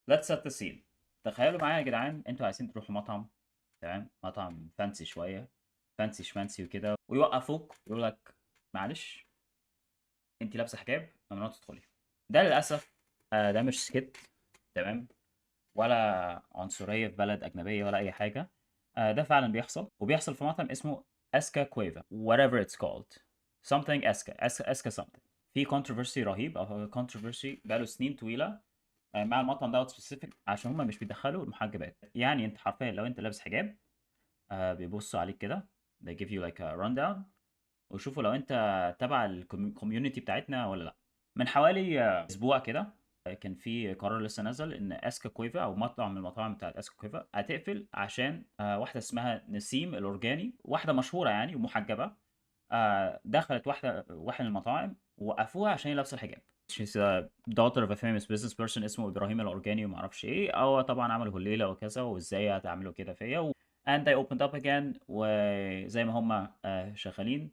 let's set the scene. تخيلوا معايا يا جدعان، انتوا عايزين تروحوا مطعم، تمام، مطعم فانسي شويه، فانسي شمانسي وكده، ويوقفوك يقول لك معلش انت لابسه حجاب، ممنوع تدخلي. ده للاسف ده مش سكت، تمام، ولا عنصريه في بلد اجنبيه ولا اي حاجه. ده فعلا بيحصل، وبيحصل في مطعم اسمه اسكا كويفا whatever it's called something اسكا something. في controversy رهيب، او controversy بقاله سنين طويله مع المطعم دوت سبيسيفيك، عشان هم مش بيدخلوا المحجبات. يعني انت حرفيا لو انت لابس حجاب بيبصوا عليك كده، they give you like a rundown، ويشوفوا لو انت تبع الكوميونتي بتاعتنا ولا لا. من حوالي اسبوع كده كان في قرار لسه نزل ان اسكا كويفا، او مطعم من المطاعم بتاعت اسكا كويفا، هتقفل عشان واحده اسمها نسيم الاورجاني، واحده مشهوره يعني ومحجبه. دخلت واحد من المطاعم وقفوها عشان هي لابسه الحجاب. She's a daughter of a famous business person اسمه ابراهيم الاورجاني، وما اعرفش ايه، او طبعا عملوا هليله وكذا، وازاي هتعملوا كده فيا and they opened up again، وزي ما هم شغالين،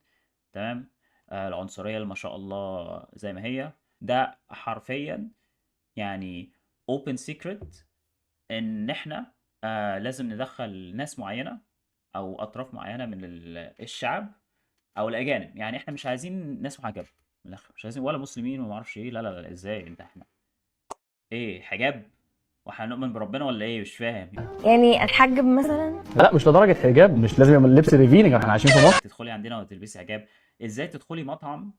تمام. العنصريه اللي ما شاء الله زي ما هي، ده حرفيا يعني open secret ان احنا لازم ندخل ناس معينه او اطراف معينه من الشعب او الاجانب. يعني احنا مش عايزين ناس محجبه من الاخر، مش عايزين ولا مسلمين وما اعرفش ايه. لا لا لا، ازاي انت؟ احنا ايه حجاب واحنا نؤمن بربنا ولا ايه؟ مش فاهم. يعني اتحجب مثلا. لا مش لدرجه حجاب، مش لازم يبقى اللبس ريفيلنج، احنا عايشين في مصر. تدخلي عندنا وتلبسي حجاب؟ ازاي تدخلي مطعم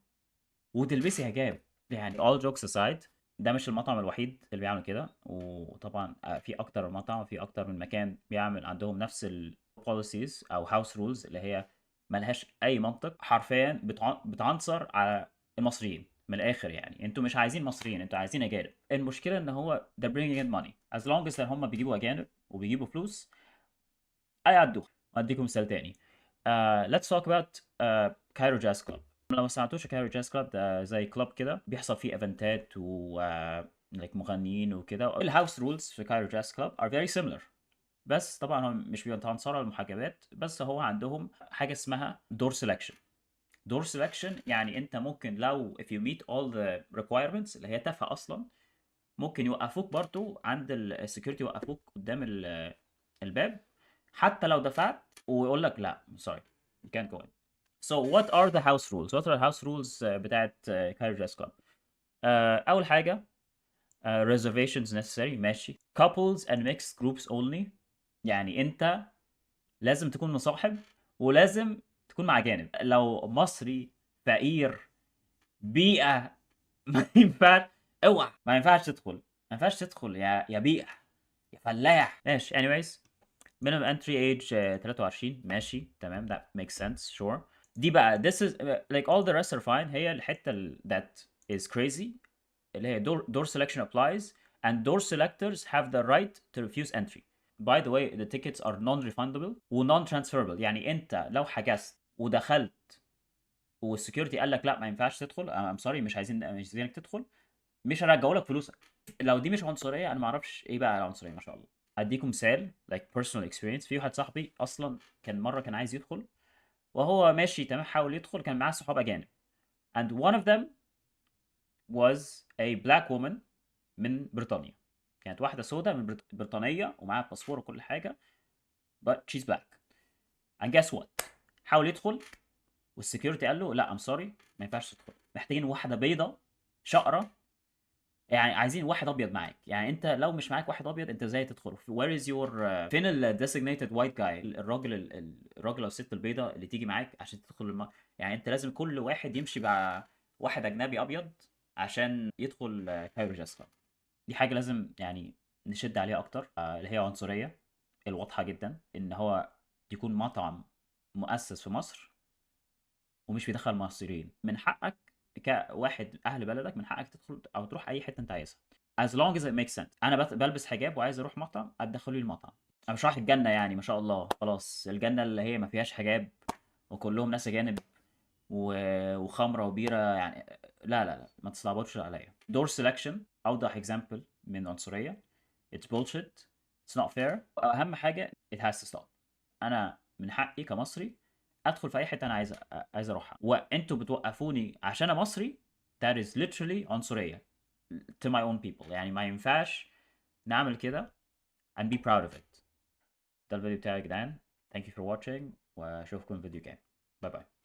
وتلبسي حجاب؟ يعني all jokes aside، ده مش المطعم الوحيد اللي بيعمل كده، وطبعا في اكتر مطعم، في اكتر من مكان بيعمل عندهم نفس ال policies او house rules اللي هي ملهاش اي منطق. حرفيا بتعنصر على المصريين من الاخر. يعني انتوا مش عايزين مصريين، انتوا عايزين اجانب. المشكله ان هو they're bringing in money as long as هم بيجيبوا اجانب وبيجيبوا فلوس هيعدوها. واديكم مثال تاني. let's talk about كايرو جاز كلاب. لو ما سمعتوش، كايرو جاز كلاب ده زي كلاب كده بيحصل فيه ايفنتات و like مغنيين وكده. الهاوس رولز في كايرو جاز كلاب are very similar، بس طبعا هم مش بيتعنصروا على المحجبات، بس هو عندهم حاجه اسمها دور سelection. دور سelection يعني انت ممكن لو if you meet all the requirements اللي هي تافهه اصلا، ممكن يوقفوك برضو عند السكيورتي، يوقفوك قدام الباب حتى لو دفعت، ويقول لك لا sorry you can't go in. So what are the house rules? What are the house rules بتاعت كايرو جاز كلاب؟ أول حاجة reservations necessary، ماشي. couples and mixed groups only، يعني أنت لازم تكون مصاحب ولازم تكون مع جانب. لو مصري فقير بيئة ما ينفعش، اوعى، ما ينفعش تدخل، ما ينفعش تدخل يا بيئة يا فلاح. ماشي anyways. minimum entry age 23، ماشي تمام، that makes sense sure. دي بقى this is like all the rest are fine. هي الحتة that is crazy اللي هي door selection applies and door selectors have the right to refuse entry. By the way the tickets are non-refundable و non-transferable. يعني انت لو حجزت ودخلت والسكيورتي قال لك لا ما ينفعش تدخل، I'm sorry، مش عايزينك تدخل، مش هرجعوا لك فلوسك. لو دي مش عنصريه، انا ما اعرفش ايه بقى العنصريه. ما شاء الله. اديكم مثال like personal experience. في واحد صاحبي اصلا كان مره كان عايز يدخل، وهو ماشي تمام حاول يدخل، كان معاه صحاب اجانب and one of them was a black woman من بريطانيا. كانت واحده سوداء من بريطانيه ومعاها باسبور وكل حاجه but she's black. and guess what؟ حاول يدخل والسكيورتي قال له لا I'm sorry ما ينفعش تدخل، محتاجين واحده بيضه شقره. يعني عايزين واحد ابيض معاك. يعني انت لو مش معاك واحد ابيض انت ازاي تدخل؟ where is your فين ال designated white guy؟ الراجل الراجل او الست البيضاء اللي تيجي معاك عشان تدخل يعني انت لازم كل واحد يمشي مع واحد اجنبي ابيض عشان يدخل كايرو جاز كلاب. دي حاجه لازم يعني نشد عليها اكتر، اللي هي عنصريه الواضحه جدا ان هو يكون مطعم مؤسس في مصر ومش بيدخل مصريين. من حقك كواحد اهل بلدك، من حقك تدخل او تروح اي حته انت عايزها as long as it makes sense. انا بلبس حجاب وعايز اروح مطعم، ادخلوا لي المطعم. انا مش رايح الجنه يعني ما شاء الله خلاص، الجنه اللي هي ما فيهاش حجاب وكلهم ناس اجانب وخمره وبيره يعني. لا لا لا، ما تصعبوش عليا. دور سelection اوضح اكزامبل من عنصريه. it's bullshit، it's not fair. اهم حاجه it has to stop. انا من حقي كمصري ادخل في اي حته انا عايز اروحها، وانتوا بتوقفوني عشان انا مصري. that is literally عنصريه to my own people. يعني ما ينفعش نعمل كده and be proud of it. ده الفيديو بتاعي يا جدعان. thank you for watching واشوفكم في الفيديو الجاي. باي باي.